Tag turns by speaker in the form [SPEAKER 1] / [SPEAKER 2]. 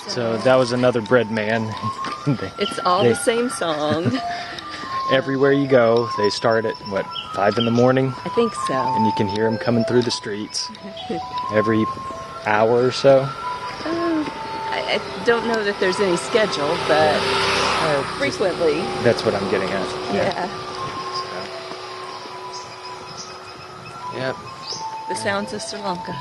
[SPEAKER 1] So that was another bread man.
[SPEAKER 2] It's all the same song.
[SPEAKER 1] Everywhere you go, they start at, what, 5 in the morning?
[SPEAKER 2] I think so.
[SPEAKER 1] And you can hear them coming through the streets every hour or so.
[SPEAKER 2] I don't know that there's any schedule, but frequently.
[SPEAKER 1] That's what I'm getting at.
[SPEAKER 2] Yeah.
[SPEAKER 1] So, yep.
[SPEAKER 2] The sounds of Sri Lanka.